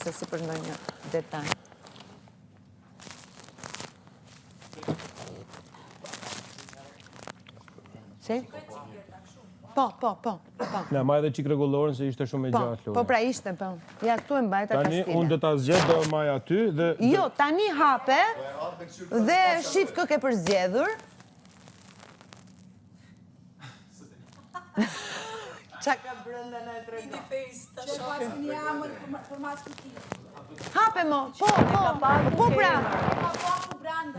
se si për ndonjë detaj. Si? Po. Na, ma edhe qik regulorën se ishte shumë e gjatë, Lora. Po pra ishte, po. Ja, këtu e mbajta Tani, Kastina. unë do ta zgjedh do maj aty dhe... Jo, tani hape dhe shif kë ke përzgjedhur. Qa ka brënda në e trego? Hape mo, po pra.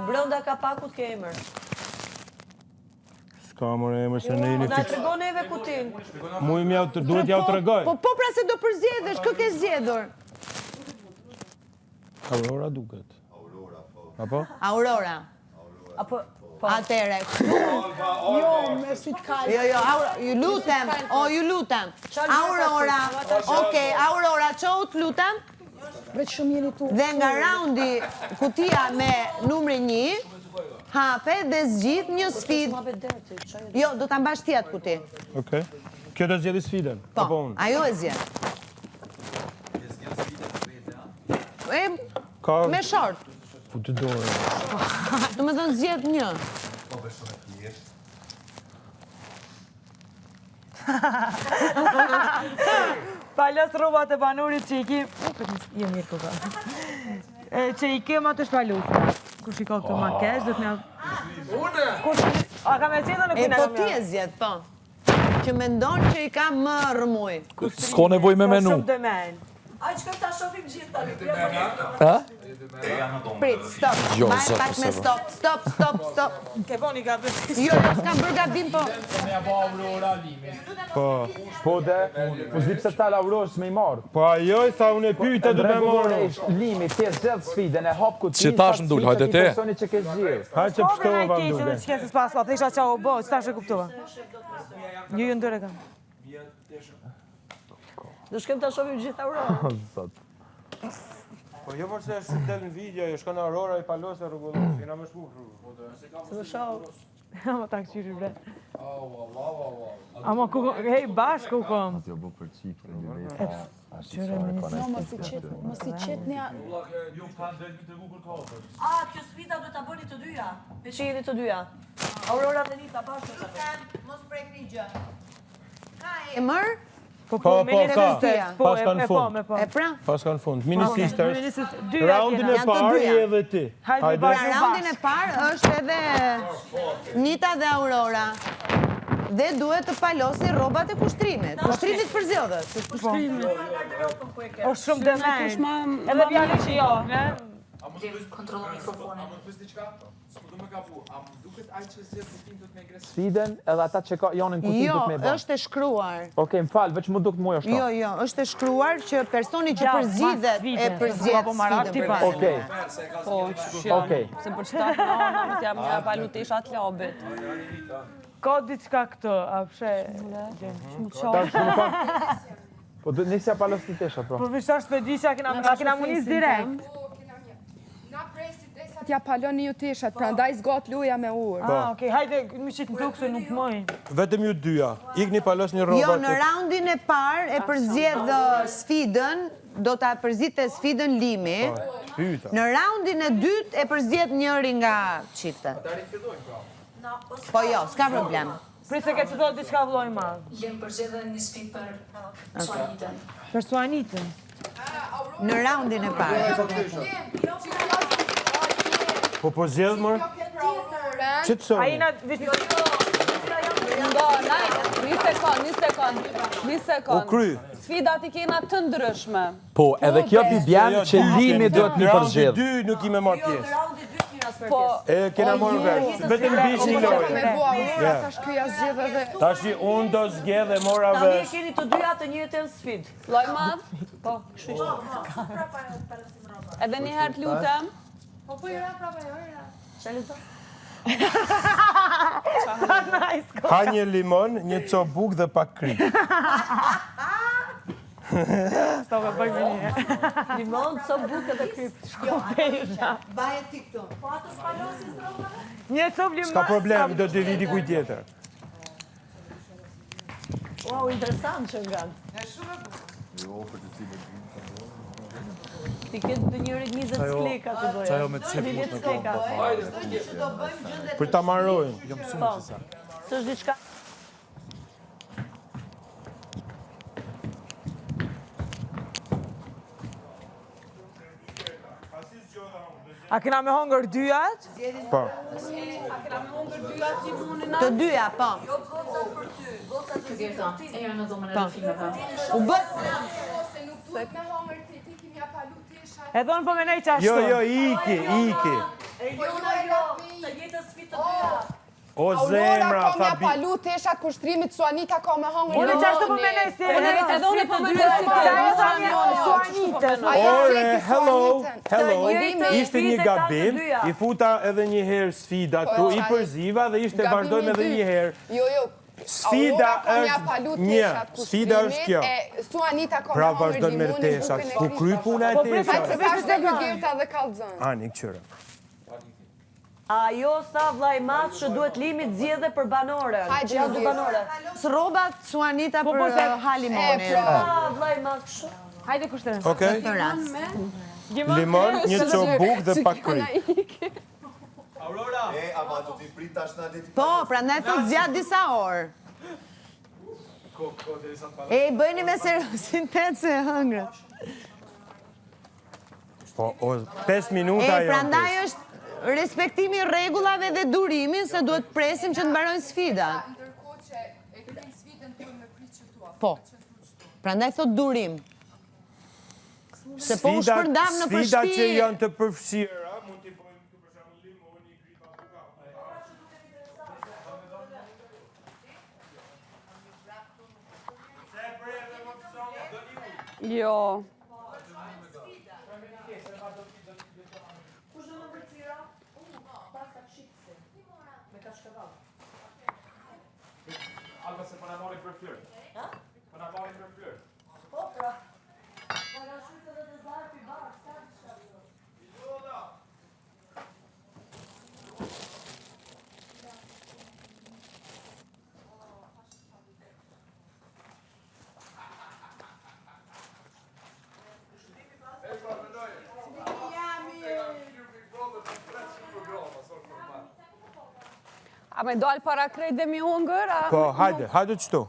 Brënda kapakut ke emër. Ska more emër se në jeni Na fix. tregon neve kutin. Mu duhet ja u tregoj. Po pra se do përzgjedhësh, kë ke zgjedhur? Aurora duket. Apo? Aurora. Apo Atere. Jo, me si t'kaj. Jo, ju lutem. Aurora. Okej, Aurora, qo të lutem. Veç shumë jeni tu. Dhe nga raundi kutia me numri 1, hape dhe zgjidh një sfidë. Jo, do ta mbash ti atë kuti. Okej. Kjo do zgjedhë sfidën. Apo Po, unë. ajo e zgjedh. Me short. Po të dorë. Do me thënë zgjedh një. Palas rrobat e banurit që i kim... Jo mirë kuka. Që i kim atë shpalusë. Kush i ka këtë makesh, do të një... Une! A ka me zjedhë në E kuna po ti e zgjedh, po. Që mendon që i ka më rëmuj. S'ko nevoj me menu. Shumë dëmen. Aj, që ta shofim gjithë tani. Prit, stop. Jo, Baj zot, pak me stop. Ke boni ka bërë. Jo, s'kam bërë gabim, po. Po dhe, po zdi pse ta Laurosh me i marrë. Po ajo i tha unë e pyta do të marrë. Rregullorisht, Limi, ti zgjedh sfidën e hap kutin. Që tash m'dul, hajde te. Personi që ke zgjedh. Ha që Po pështova bërë më keqë dhe duke. që kesë s'pas, pa thesha qa o bo, që tash e kuptova. Ju ndër e kam. Do shkem ta shofim gjithë Aurora. Po jo përse është shumë del në video, jo shkon Aurora i palos e rregullos, jena më shku. Se më shoh. Ama ta këqyri bre. Ama ku, hej, bashkë ku kom. Jo bo për çift në dy Mos i qet një... A, kjo sfida do ta bëni të dyja. Me që jeni të dyja. Aurora dhe Nita bashkë. Mos prek një gjë. Ka emër? Po, Po, me një ka. sisters, po, Pas kanë e po, fund. me po. E pra? Pas kanë fund. Mini sisters. Dyja Raundin e kena. Janë të parë dyja. je edhe ti. Hajde, Pra bashkë raundin e parë është edhe Nita dhe Aurora. Dhe duhet të palosi rrobat e kushtrimit. Kushtrimit për zjodhës. O shumë dëmen. Edhe pjallë që jo, ne? Kontrollo mikrofonin. Sfidën edhe ata që janë në kutin Jo, do të me bë. është e shkruar. Okej, m'fal, veç më duket mua është. Jo, është e shkruar që personi që përzgjidhet e përzgjedh sfidën. Okej. Okej. Se për çfarë në jam një palutesha të labit. Ka diçka këtu, a pse? Tash më ka. Po do nisja palos ti tesha po. Po vishta shpedisha, kena munis direkt. T'ja paloni ju teshat, pra ndaj zgat luja me urë. Ah, okej, hajde, më qitë në tukë se nuk mojnë. Vetëm ju dyja. Ikni palos një Jo, rrobat. në raundin e parë e përzgjedh sfidën, do ta përzite sfidën Limi. Pyeta. Në raundin e dytë e përzgjedh njëri nga çiftet. Po jo, s'ka problem. Prit se ke që do diçka vlloj madh. Jem përzgjedhë një sfidë për Suanitën. Për Suanitën. Në raundin e parë. Po zgjedh më? Që të A soni? jena veç një... Një O sekund. kry. Sfidat i kena të ndryshme. Po, edhe kjo bibjan që Limi duhet një përzgjedh. Raundi 2 nuk i me marrë pjesë. Raundi 2 kina së Po, E kena marrë vesh. Vetëm biç një Me lojë. bua urë, tash kjo ja zgjedh edhe... Tashi unë do zgjedh e mora Tani e vesh. keni të dyja të njëjtën sfidë. loj madh. Po, kështu ishte. Po, Edhe një herë të lutem. Ha një limon, një copë bukë dhe pak kri. Sta me bëjmë një. Limon, copë bukë dhe kryp. Baje ti këtu. Po ato spalosin zroma? Një copë limon. S'ka problem, do të vidi kuj tjetër. Wow, interesant që nga. Ti ketë të njërit 20 skleka të bëja. Qajo me ciput në skleka. Për ta marrojnë. Jo mësumë që sa. S'është diçka. A kena me hongër dyat? Po. Të dyja, po. Jo gocat për ty, gocat të zgjidhur ti. U bë... E thonë po me nej qashtu. Jo, iki. Jo, të jetës fit të dyja. O Aurora zemra, ka me tha bi... palu teshat kushtrimit, Suanita ka me hongër. Unë qashtu po me nej si e Edhe unë po me Sa e thonë Suanitës. Ore, hello. Jetës Ishte një fit e ka të gabim, dyja. i futa edhe një herë sfida tu, i përziva dhe ishte vazhdojmë edhe një herë. Jo, Sfida Aurora ka me është palu një, teshat sfida është kjo. kushtrimit, e Suanita ka me Pra hongër vazhdojmë me limunin, teshat, bukën e ku kry krishtit. puna e Hajtë teshat. se thashtë dhe Gerta dhe kallëzën. Ani, këqyre. Ajo sa vllai madh që duhet limit zgjedhje për banorën. Hajde, Që janë dy Lugir. banore. Robat Suanita për halimoni. Vllai madh kështu. Hajde kushtërën. Okej? Këtë rast. Limon, një cobuk dhe pak kry. Ama do t'i prit tash na ditë. Po, prandaj thot zgjat disa orë. E bëjni me seriositet se hëngrët. Po, 5 minuta E janë. prandaj është respektimi rregullave dhe durimin se duhet presim që të mbarojnë sfida. Ndërkohë që e kryjnë sfidën të me prit që tua. Po. Prandaj thot durim. Se po u shpërndam në Sfida që përshpi. janë të përfshira, mund t'i bëjmë këtu për shembull limoni, gripa Jo. Alba se po na marrin për flër. Po na marrin për flër. Po pra. Parashut edhe të zarfi bar, sa diçka. A me dal para krejt dhe mi hongër? Po, hajde qëto,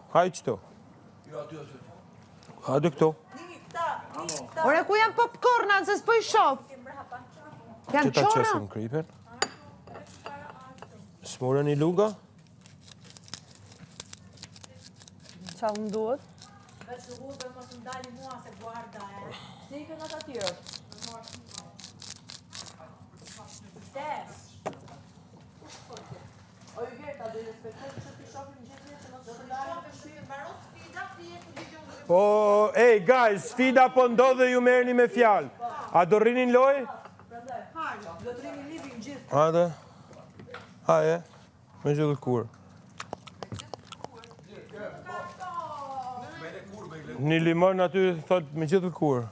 Hajde këto. Ore, ku janë popcornat se s'po i shoh? Që Janë ta qora? qesim kripen. Smurën i luga. Qa më duhet? Veç në hudë mos më dali mua se guarda e. Si i kënë ata tjerët? Stes. O i Gerta, do i respektoj që ti shohin gjithë që mos të dalë mbaron sfida, ti e të digjon. Po, ej, guys, sfida po ndodhe ju merrni me fjalë. A do rrinin lojë? Prandaj, do të rrini livin gjithë. Hajde. Haje, me gjithë kur. Një limon aty thot me gjithë kur.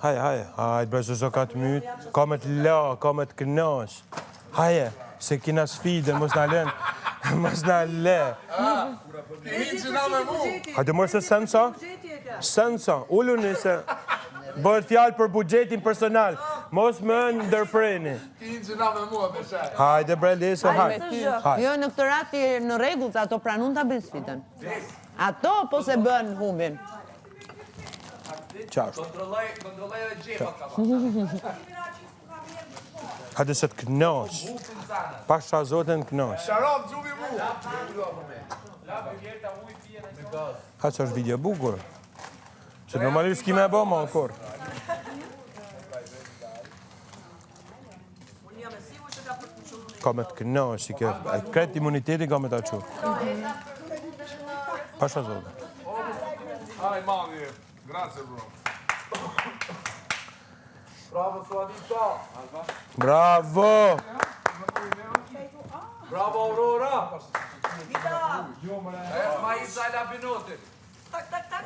Haje, bre se so ka të mytë, ka me të la, ka me të kënash. Haje, se kina sfide, mos na lën, mos na le. Hajde mërë se sensa, ulluni se bëhet fjalë për buxhetin personal, mos më ndërpreni. Hajde bre lese, hajde. Jo, në këtë rast je në rregull, se ato pranun ta bëjnë sfidën. Ato po se bën humbin. Qashtu. Kontrolloj edhe gjepat ka. Hajde se të kënash. Pasha zoten kënash. Sharaf xhumi mu. Ha që është video bukur. Që normalisht s'ki me e bo, ma kur. Ka me të kënash, i ke kret imuniteti ka me të aqu. Pasha zoten. Ai mami. Grazie bro. Bravo, Suanita. Bravo! Bravo, Aurora. Ma i zala binotit. Tak.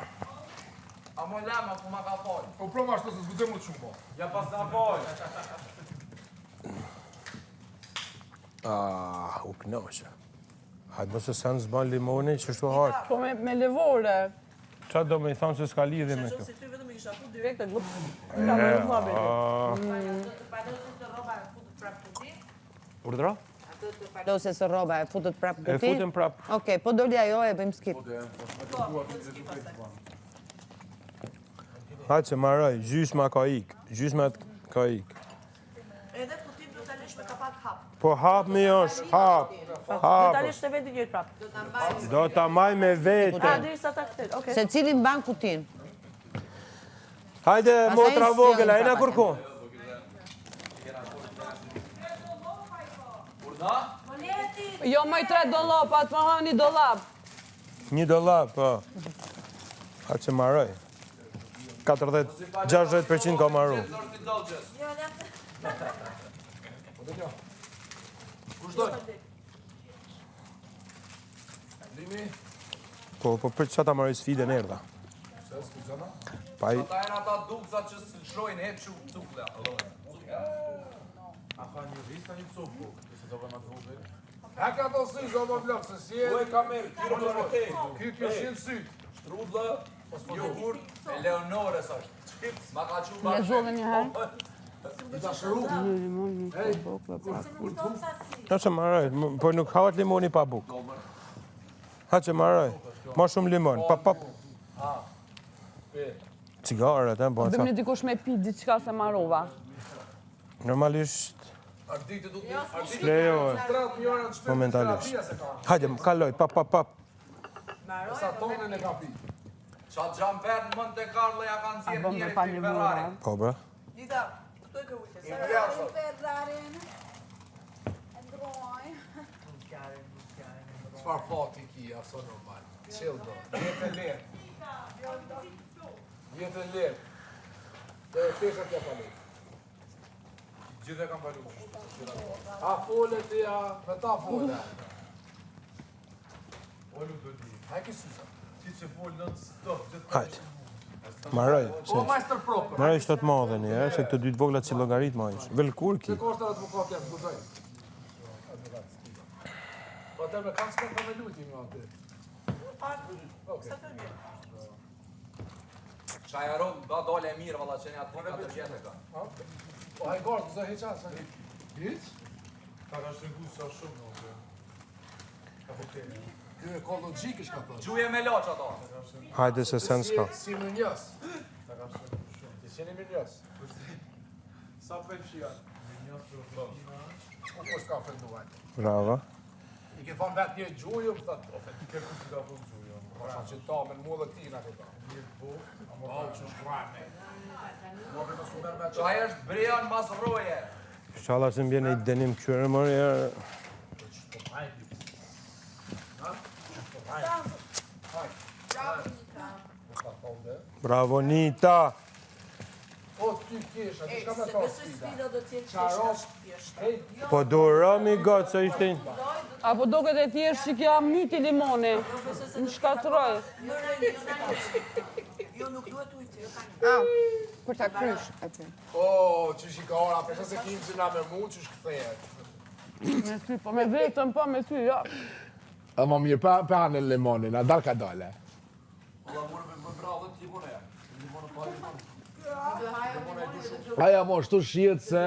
A mo lama ku ma ka fol. Po prova ashtu se zgjidhem më shumë po. Ja pas na fol. U kënaqe. Hajde mos e sanë zban limoni, që shtu hajtë. Po me levore. Qa do me i thonë se s'ka lidhje me kjo? Si ty vetëm i kisha fut direkt e glup. Urdhra? Ose së rroba e futët prapë E kuti? futem prap. Okej, po doli ajo e bëjmë skip. Hajtë se maroj, gjysma ka ik. Gjysma ka ik. Edhe kutin do ta lësh me kapak hap. Po hap mi është, hap. Do ta Hap. lësh te vendi njëjtë prap. Do ta maj me vete. Derisa ta kthej. Okej. Se cili mban kutin? Hajde, Pastaj motra vogël, sjellin ajna prapa. kërko. Jo më i 3 dollapat, më hani dollap. $1, po. Hajtë se maroj. 40-60% ka maru. Po për që ta maroj sfide në erda. Pa i... Ata janë ata dukësat që s'lëshojnë hep që cukle. A ka një rista një cukë, se do vëna të vëllë. Hek ato sy, zoba blok, se si e... Ue kamerë, kyro në vëtej. Kjo shenë sy. Shtrudlë, jogurt, Eleonores është. Ma ka që Me zollën një herë. I ta shëru. Nëse maroj, po nuk havat limoni pa buk. Ha që maroj, ma shumë limon, pap. Cigaret, po Bëjmë atë. një dikush me pi diçka se marrova. Normalisht, Ardite du të... shlejo, 30 milionë në shpirë. momentalisht. Hajde, kaloj, pap. Sa tonën e ka pi. Qa gjamper në Monte Carlo ja kanë zirë Bëm me njëri pa të një Ferrari. vura. Po, bra. Dita, këto e ke ujtë. I vlerë, Çfarë fati ki, aso normal. Chill do. Jetë e lirë. Jetë e lirë. Dhe e feshat ja palu. Gjithë e kam palu. A fole të ja, me ta fole. Olu do di. Hajke syza. Ti që folë në të stop. Hajde. Maroj, O majster proper. maroj shtot madhe një, se këtë dy të voglat si logarit ma ishë. Velkur ki. Se koshtë advokat jam, guzoj. Po të me kanë s'ka me luti me aty. Shajaron, da dole e mirë, valla që një atë 4 vjetë ka. Po hajgarë, guzoj heqa, sa një. Hiq? Ta ka shtregu sa shumë në aty. Ka hoteli. Kjo e ekologjik është ka thënë. Gjuje me loq ato. Hajde se sen s'ka. Si më njës. Ta ka shtregu shumë. Ti qeni më njës. Sa pëjmë shia? Ku po s'ka fënduaj? Brava. I ke thonë vetë një gjuju, më thëtë, ofet. I ke ku si ka thonë gjuju. Pasha që ta me në mua dhe ti nga këta. Mirë po, a që shkrajme. Mua për të sumer me që. Qaj është Brian Masroje. Shala se mbjene i denim kërë mërë, bravo Nita. O, ty kisha, ti shka me ta sfida. do t'jetë Qaros, Po durami gotë, se ishte... Apo doket e thjesht që kja myti limoni. Në shkatroj. Jo, nuk duhet ujtë. Për ta krysh aty. o, që shika ora, përsa se kimë që na me mu, që shkëthejet. Me ty, po me vetëm, po me ty, ja. A më mirë, pa në limonin, a dal ka dale. Ola mërë me bravo dhe t'limone. Limone pa limone. Aja mo, shtu shihet se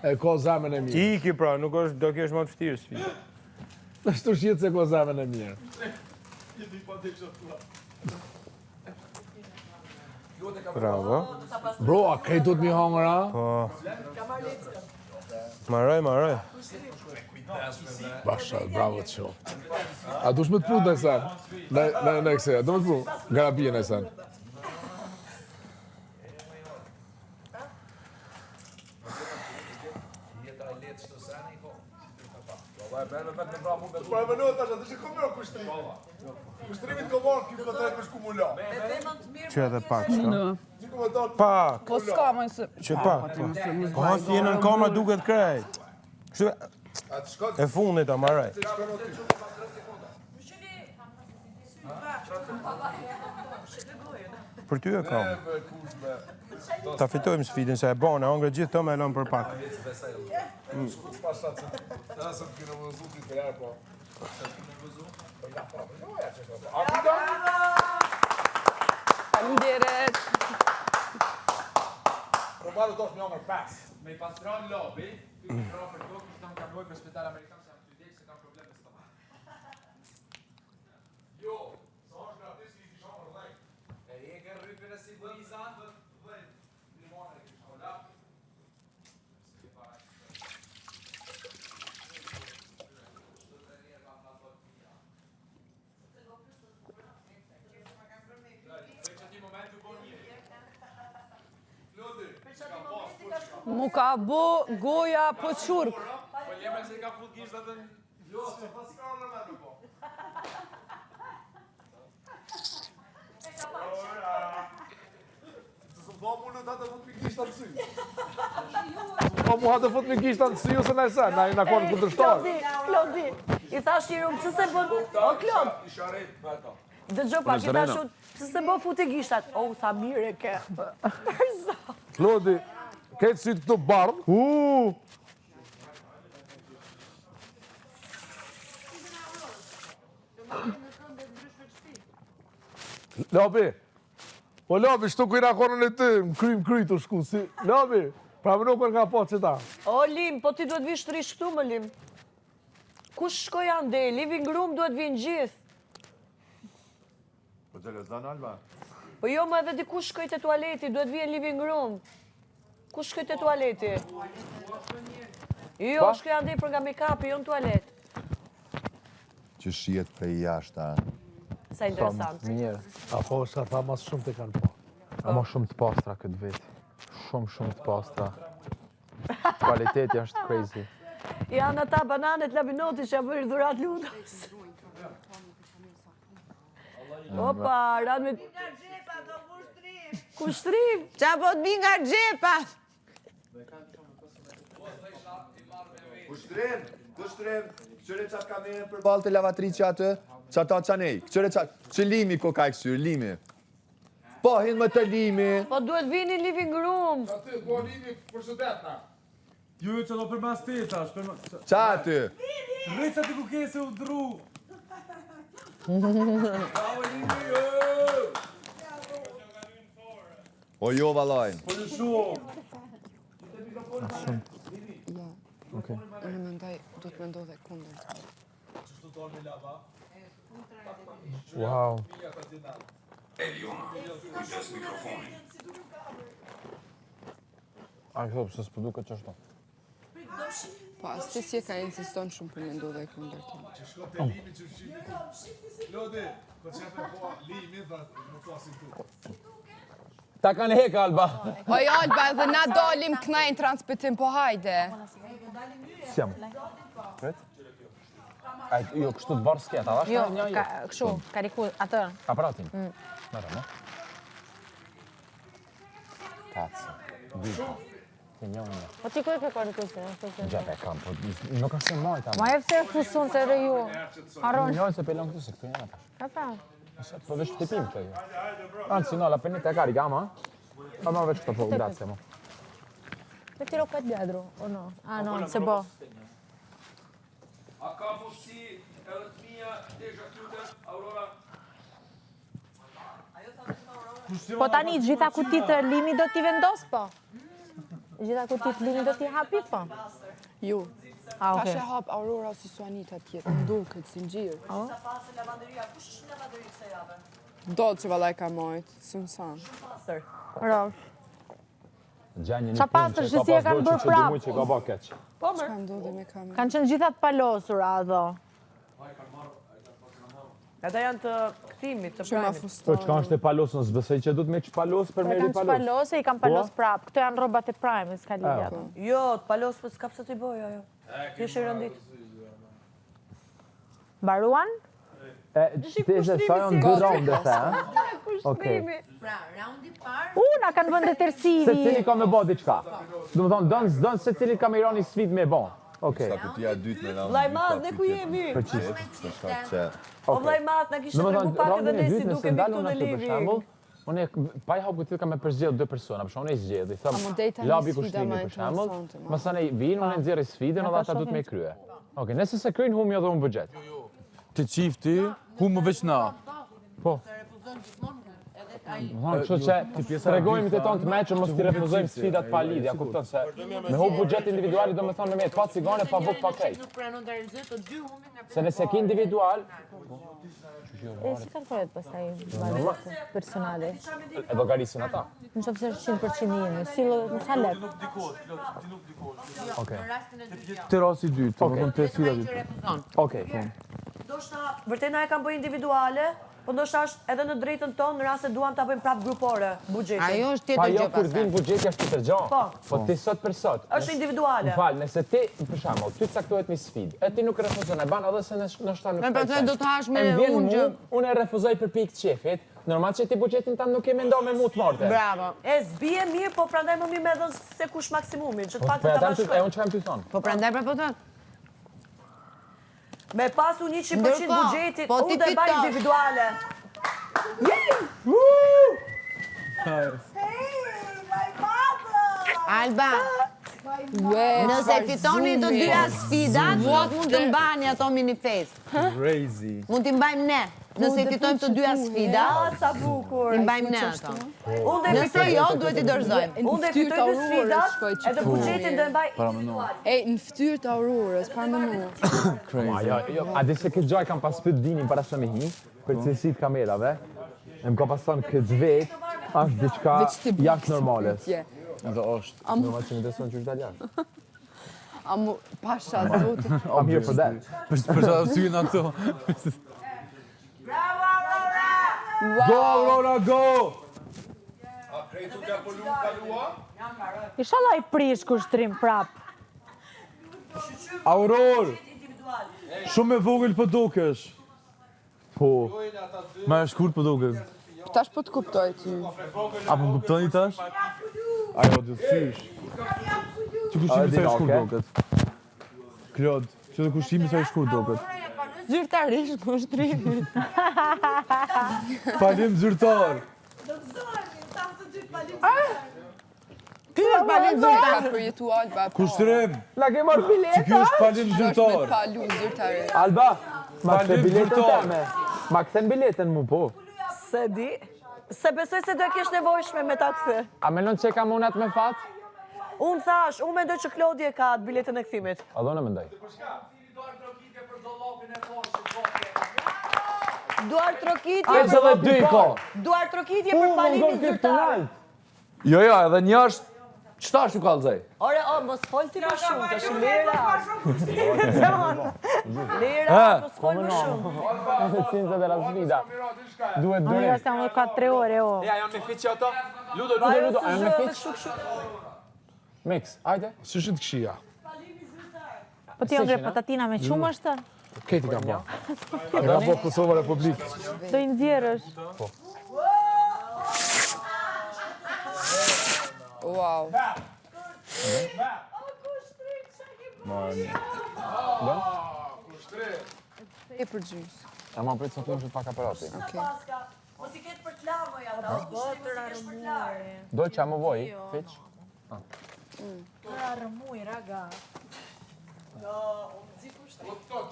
e ko zemën e mirë. Iki pra, nuk është, do kesh më të fështirë sfida. Shtu shihet se ko zemën e mirë. Bravo. Bro, a krejt du të mi hangër, a? Po. Maroj. Basha, bravo të shumë. A dush me të pru në sen? Në këse, a du me të pru? Garabije në sen. Jeta e letë shtë sene i ko. Po e mënohet tash, atë që komero kushtrim. Kushtrimi të komorë, kjo këtë drejt për shku mula. Që edhe pak, shka? Që komentar të... Pak, Po s'ka më se... që pak. Po si jenë në kamera duket krejt. Kështu A të shkot, e fundit a maroj. të shkot në ty. Për ty e kam. Me kush me... Ta fitojmë sfidin se e bane, angre gjithë të me elon për pak. Pasha të... Ta se më kino më zuti të lërë, po. Ja, po, jo, ja që shkot. A, Faleminderit. do të është 1/5. Me i pastron lobi, ty me kra për tokë, ishtë në kamloj për spital Amerikan, që jam të vdekë se kam problem me stomak. Jo, sa është gratis i kisha për dhej. E ke rrypën e sigurizan? Dhej, limone e kisha për lap. Mu ka bo goja po qurk. Po jeme se ka fut gisht atë në... Jo, se pas ka në me në po. Të do mu në të fut me gisht atë sy. Po mu ha të fut me gisht atë sy ose në sen, na i në konë kundërshtarë. Klodi, i thash i rumë, pëse se bën... O, Klod, Isha rejt me ata. dëgjoj pak, i thash unë, pëse se bën futi gishtat? O, tha mire ke. Klodi, ketë sytë këtu bardhë. Labi, po Labi, shtu ku i rakonën e ty, më kry të shku, si, Labi, pra më nuk nga po që ta. O, Lim, po ti duhet vish të rish këtu, më Lim. Kush shkoj ande, living room duhet vinë gjithë. Po të lezan, Alba? Po jo, më edhe di kush shkoj të tualeti, duhet vinë living room. Kush shkoj të tualeti? Jo, shkoj ande për nga make-up, jo në tualet. Që shiet për i jashta. Sa interesant. Mirë. Apo është ata mas shumë të kanë po. Ama shumë të pastra këtë vit. Shumë të pastra. Kvaliteti është crazy. Janë ata bananet labinoti që bërë dhurat lutës. Opa, ranë me... Kushtrim! Qa po të bi nga gjepat? Kushtrim, këqëre qatë kamerën për balë të lavatriqë atë, që ata që nej, këqëre qatë, që limi ko ka i kësyrë, limi. Po, hinë më të limi. Po duhet vini në living room. Aty, po limi për shëdet na. Ju që do për mas tetash, për mas... Qa aty? Rrica të kukese u dru. O jo, valojnë. Po në shumë. Okej. Unë mendoj, do të mendoj dhe kundër. Wow. A këto pëse s'po duket që është? Po, as ti si e ka insiston shumë për mendoj dhe kundër të. Që shko të limi që shqimi. Lodi, po që e po limi dhe më flasin tu. Ta kanë hek, Alba. Po jo, Alba, edhe na dalim knajnë transmitim, po hajde. Sjam. Vet? Ai, jo, kështu të barë sketa, ashtë Jo, një jo. kështu, kariku, atër. Aparatin. Mërë, no? Kacë. Dyta. Të një unë. Po ti ku e ke karikusin? Gjepe kam, po nuk është se majta. Ma e fse fusun se re ju. Arron. Njojnë se pelon këtu se këtu një atash. Ata. Po veç të pim këtë ju. Anzi, no, la pennetta è carica, ma? Ma veç të po, grazie, mo. Me tiro këtë bjedru, o no? A, no, se bo. A ka mundësi edhe të mija desha kytër, Aurora? Po tani, gjitha kutit limi do t'i vendos, po? Gjitha kutit limi do t'i hapi, po? Ju. A, Tash okej. e hap Aurora si Suanita tjetë, më duket si ngjyrë. Sa pasë lavanderia, kush është në lavanderi këse jave? Do që vallaj ka mojt, sunsan. Pasër. Rosh. Gjenjë një Qa pasër që si e kanë bërë prap? që ka ba keq. Po Ka ndodhi me kamerë. Kanë qenë gjithat palosura, adho. Ata janë të këtimit, të Që ma prajmit. Po fuston. çka është e palosën, s'besoj që du të me që palos për Po e meri kanë që palos. palos e i kanë palos prap. Këto janë robat e prime, s'ka lidhja. Jo, të palos për s'ka pëse t'i bëj, ajo. Ti është i rëndit. Baruan? Ti e sa janë dy raunde, the, ha? Okej. Pra, raundi parë, Na kanë vënde Se cili tërsivi. ka me ba diqka. Do më thonë, dënë se cili ka me i rani sfit me ba. Okej. Sa kutia dytë me raundin. Vllai madh, ne ku jemi? O vllai madh, na kishte Do më tregu thonë, pak edhe raundin e ne si dytë, nëse dukemi ndalë këtu unë në ashtu për living. shembull, unë pa i hapë këtë ka me përzgjedh dy persona, për shembull unë e zgjedh, i A them, mund dejta një labi sfida kushtrimi ma për shembull, interesante, ma. mësane vinë, unë e nxjerrë sfidën edhe ata du të me krye. Okej, nëse se kryjnë humi edhe unë bëgjet. Ti qifti, ku më veç na? Po. Kështu që tregojmë të tonë të meqë, mos t'i refuzojmë sfidat pa lidhja, kupton se me hub buxhet individuali do me thonë me pa cigane, pa buk, pa krejt. Se nëse ki individual, Si kanë përret pastaj valët personale? e do garisin ata. Në qofë se është 100% jemi, silo në sa lek. Okej. Të rasti dytë, të më të sfidat dytë. Okej. Ndoshta vërtet na e kanë bërë individuale, po ndoshta është edhe në drejtën tonë në rast se duam ta bëjmë prapë grupore buxhetin. Ajo është Pa tjetër jo gjë kur pastaj. vin buxheti është tjetër gjë. Po ti sot për sot. Është individuale. M'fal, nëse ti për shembull, ty caktohet një sfidë, e ti nuk refuzon, e ban edhe se ndoshta nuk. Me pastaj do të hash me unë unë gjë. unë e refuzoj për pikë të shefit. Normal që ti buxhetin tanë nuk e mendon me mu të marrë. Bravo. E zbie mirë, po prandaj më mirë me dhënë se kush maksimumi, që të Po paktën ta e bashkojmë. unë çfarë ty thon? Po prandaj pra po thon. Me pasu 100% Ndërkohë, buxhetit, po ti unë do e baj fitosh. individuale. Alba, nëse fitoni të dyja sfidat, sot mund të mbani ato minifest. Crazy. Mund t'i mbajmë ne. Nëse fitojmë të dyja sfidat, Sa bukur. i mbajmë ne ato. Unë do Nëse jo, duhet i dorëzojmë. Unë do fitoj dy sfidat, edhe buxhetin do e mbaj individual. Ej, në ftyrë të Aurorës, para mënu. A di se këtë gjaj kam pas pyet dinin para sa me hi, për cilësit kamerave. E më ka pas thonë këtë vet, është diçka jashtë normale. Edhe është. Normal që më deson që është dalë jashtë. Amu, pasha, zotë. I'm here for that. Për sa arsye në ato. Go, Aurora, go! A krejtu ka kalua? Inshallah i prish kushtrim prap. Auror! Shumë e vogël po dukesh. Po. Ma e shkurt po duket. Tash po të kuptoj ty. Apo më kuptoni tash? Ajo do të sysh. Që kushimi sa e shkurt duket. Klod, që do kushimi sa e shkurt duket. Zyrtarisht kushtrimi. Palim zyrtar. Ky është palim zyrtar. Ka përjetu Alba. Kushtrim. La ke marrë Që bilet? ky është palim Me zyrtar. palu zyrtare. Alba, ma Palim këtë biletën zyrtar. teme. Ma këthen biletën mu po. Se di. Se besoj se do e kesh nevojshme me ta kthy. A menon që e kam unat me fat? Unë thash, unë mendoj që Klodi e ka atë biletën e kthimit. A do në mendoj. Duar trokitje. E që dhe dy ka. Duar trokitje për palimin zyrtar. Jo, edhe një është... Qëta është u kalëzaj? Ore, mos fol ti më shumë, tash lera. Lera, mos fol më shumë. Në cinza dhe la sfida. Duhet Unë durim. se unë ka 3 ore, o. Ja, janë me fit që ato? Ludo, Ajo a se janë me zhë, fiq? shuk. Mix, ajde. Së është të këshia. Po ti ongre patatina me qumë është? Keti ka po. A ka po Kosova Republikë. Do i nxjerrësh. Wow. E për gjys. E ma pritë së të nështë pak aparati. Mos i ketë për të lavoj ata. Botëra rëmuare. Do që a më voj, fiq? Botëra rëmuj, raga.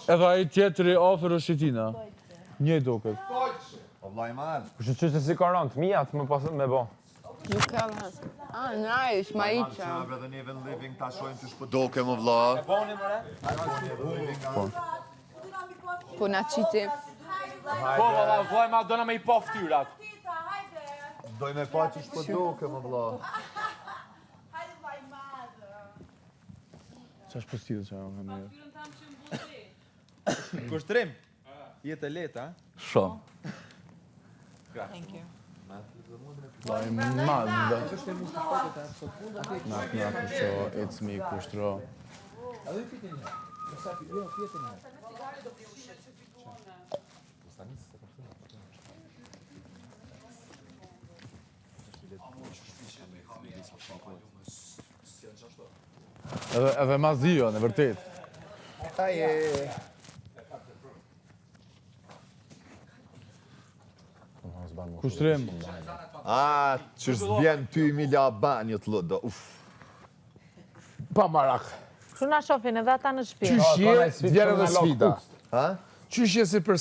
Edhe aji tjetëri afer është shitina. Një duket. O vlajman. Kështë që si koron të mijat më pasët me bo. Nuk ka dhe hasë. Ah, nice, ma i qa. Edhe ne even living ta shojmë që shpëdoke më vla. Po na qiti. Po, vllajma, dona me i po ftyrat. Dojme pa që shpëdoke më vla. Qa është postilë që ajo në mirë? Kushtrim. Jetë e leta, Shumë. Laj madë. Na kushtro, it's me kushtro. Edhe ma zio, në vërtet. Kushtrim. A, që s'bjen ty milja banjët lëdo. Pa marak. Kështu na shofin edhe ata në shtëpi. Qysh je, vjerë dhe sfida. Ha? Qysh je si për